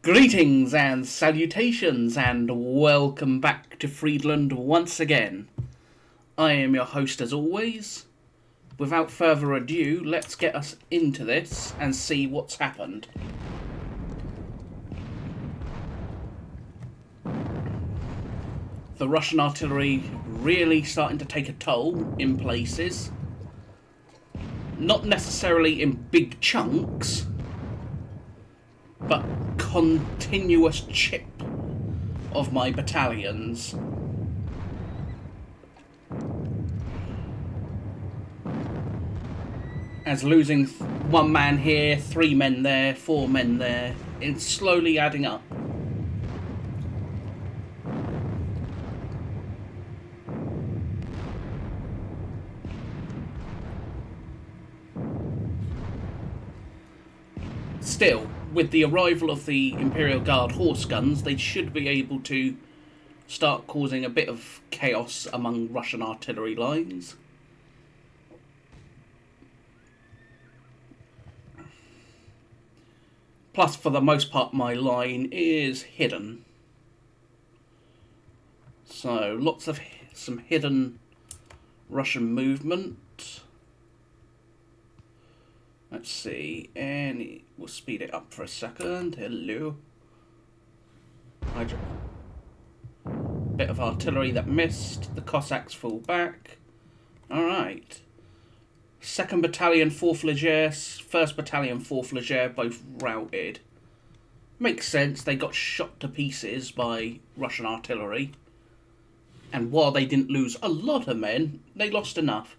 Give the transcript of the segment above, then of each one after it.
Greetings and salutations and welcome back to Friedland once again. I am your host as always. Without further ado, let's get us into this and see what's happened. The Russian artillery really starting to take a toll in places. Not necessarily in big chunks, but continuous chip of my battalions. As losing one man here, 3 men there, 4 men there, it's slowly adding up. Still, with the arrival of the Imperial Guard horse guns, they should be able to start causing a bit of chaos among Russian artillery lines. Plus, for the most part, my line is hidden. So, lots of some hidden Russian movement. Let's see, and we'll speed it up for a second. Hello. Bit of artillery that missed. The Cossacks fall back. Alright. 2nd Battalion, 4th Leger, 1st Battalion, 4th Leger, both routed. Makes sense, they got shot to pieces by Russian artillery. And while they didn't lose a lot of men, they lost enough.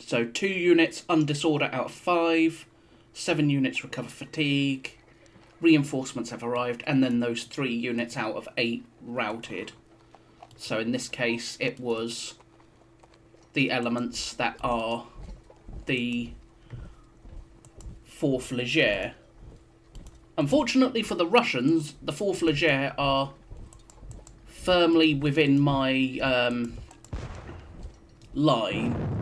So 2 units undisorder out of 5, 7 units recover fatigue, reinforcements have arrived, and then those 3 units out of 8 routed. So in this case it was the elements that are the 4th Leger. Unfortunately for the Russians, the 4th Leger are firmly within my line.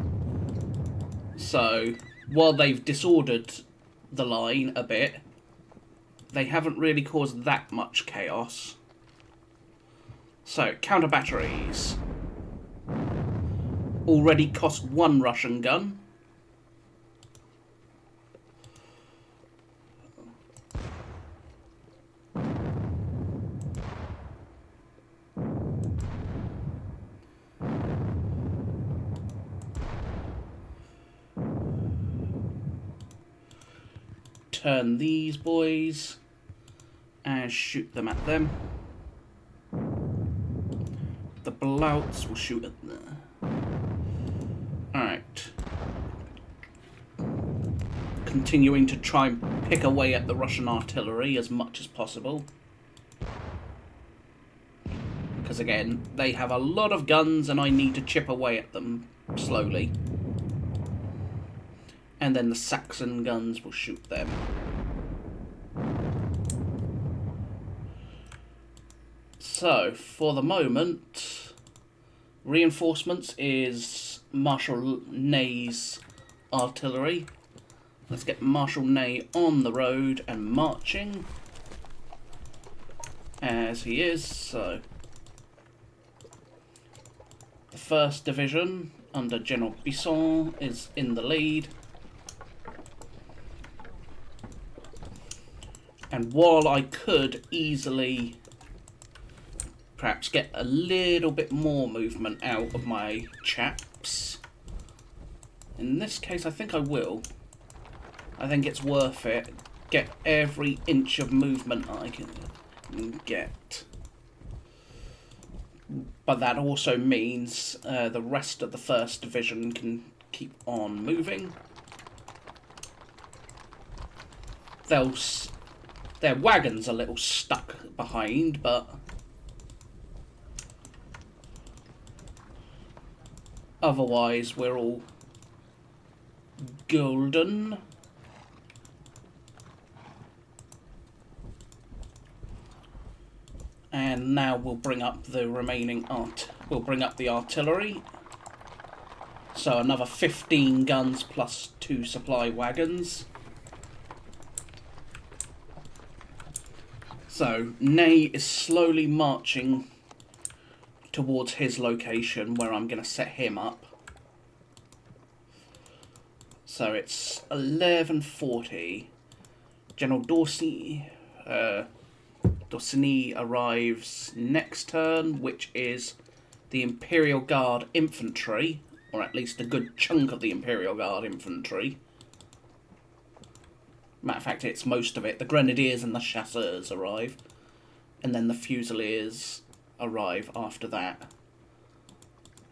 So, while they've disordered the line a bit, they haven't really caused that much chaos. So, counter batteries. Already cost 1 Russian gun. Turn these boys and shoot them at them. The Blouts will shoot at them. Alright. Continuing to try and pick away at the Russian artillery as much as possible. Because again, they have a lot of guns and I need to chip away at them slowly. And then the Saxon guns will shoot them. So, for the moment, reinforcements is Marshal Ney's artillery. Let's get Marshal Ney on the road and marching. As he is, so. The 1st Division, under General Bisson, is in the lead. And while I could easily perhaps get a little bit more movement out of my chaps, in this case I think I will. I think it's worth it. Get every inch of movement I can get. But that also means the rest of the 1st Division can keep on moving. Their wagon's a little stuck behind, but otherwise we're all golden. And now we'll bring up the remaining we'll bring up the artillery. So another 15 guns plus 2 supply wagons. So, Ney is slowly marching towards his location where I'm going to set him up. So it's 11:40. General Dorsey, Dorsey arrives next turn, which is the Imperial Guard infantry, or at least a good chunk of the Imperial Guard infantry. Matter of fact, it's most of it. The Grenadiers and the Chasseurs arrive, and then the Fusiliers arrive after that.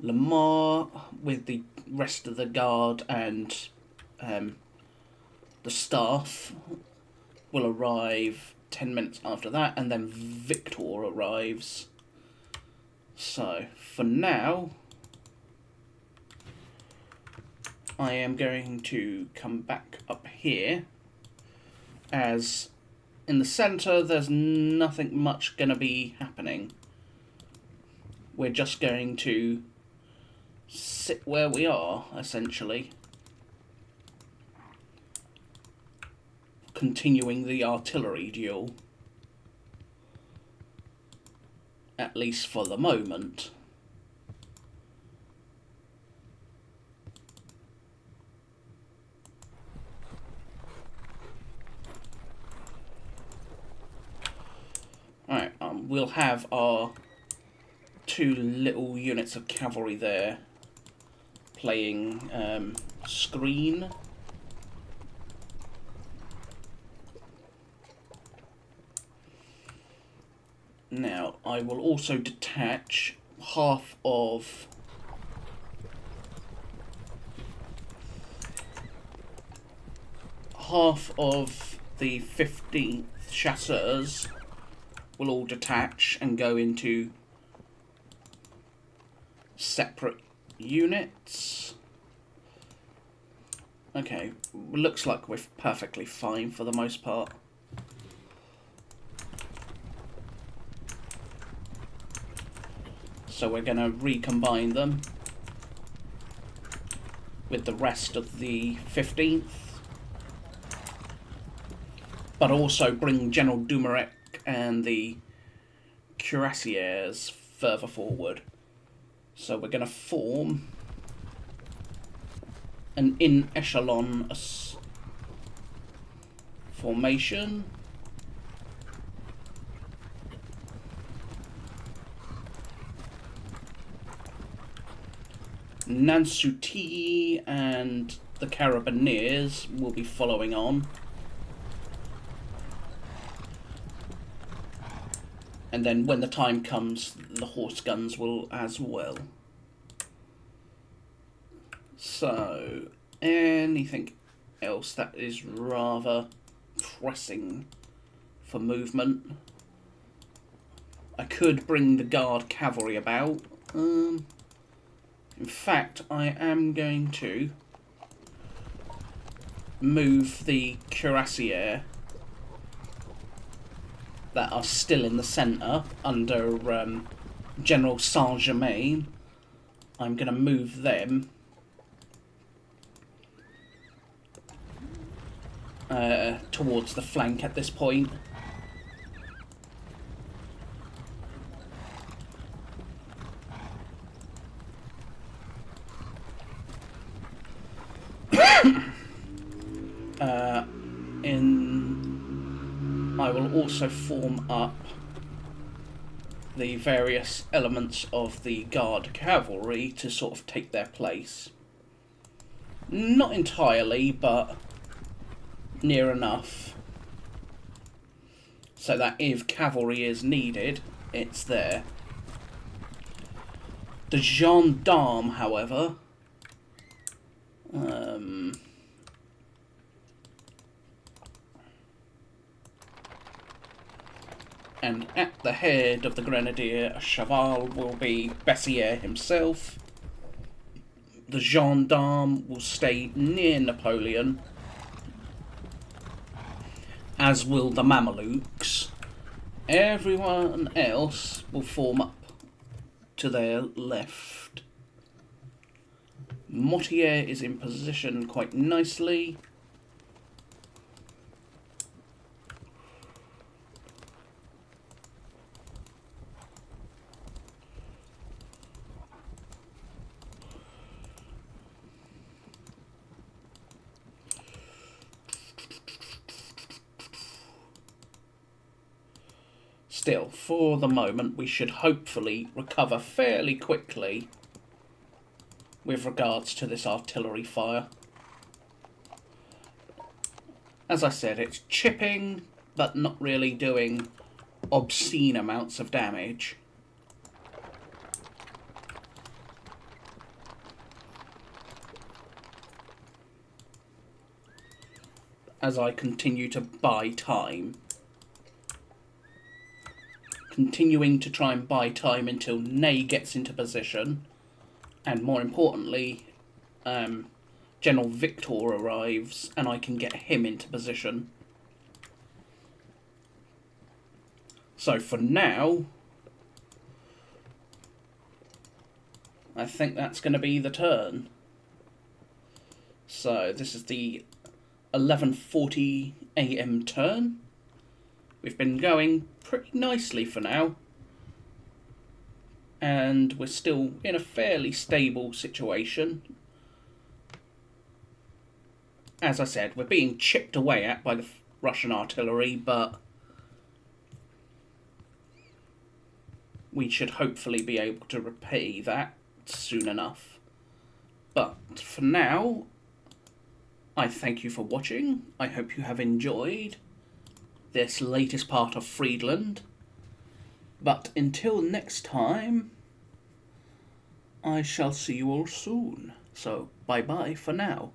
Lamar, with the rest of the Guard and the staff, will arrive 10 minutes after that, and then Victor arrives. So, for now, I am going to come back up here, as in the centre there's nothing much going to be happening. We're just going to sit where we are, essentially. Continuing the artillery duel. At least for the moment. Alright, we'll have our 2 little units of cavalry there playing screen. Now, I will also detach half of the 15th Chasseurs will all detach and go into separate units. Okay, looks like we're perfectly fine for the most part. So we're going to recombine them with the rest of the 15th. But also bring General Dumarek and the Cuirassiers further forward. So we're going to form an in echelon formation. Nansuti and the Carabineers will be following on. And then when the time comes, the horse guns will as well. So, anything else that is rather pressing for movement? I could bring the Guard cavalry about. In fact, I am going to move the Cuirassier that are still in the centre under General Saint-Germain. I'm going to move them towards the flank at this point. I will also form up the various elements of the Guard cavalry to sort of take their place. Not entirely, but near enough. So that if cavalry is needed, it's there. The gendarme, however, and at the head of the Grenadier, a Cheval will be Bessier himself. The gendarme will stay near Napoleon, as will the Mamelukes. Everyone else will form up to their left. Mortier is in position quite nicely. still, for the moment, we should hopefully recover fairly quickly with regards to this artillery fire. As I said, it's chipping, but not really doing obscene amounts of damage. As I continue to buy time. Continuing to try and buy time until Ney gets into position. And more importantly, General Victor arrives and I can get him into position. So for now, I think that's going to be the turn. So this is the 11:40 AM turn. We've been going pretty nicely for now. And we're still in a fairly stable situation. As I said, we're being chipped away at by the Russian artillery, but we should hopefully be able to repay that soon enough. But for now, I thank you for watching. I hope you have enjoyed this latest part of Friedland. But until next time, I shall see you all soon. So bye-bye for now.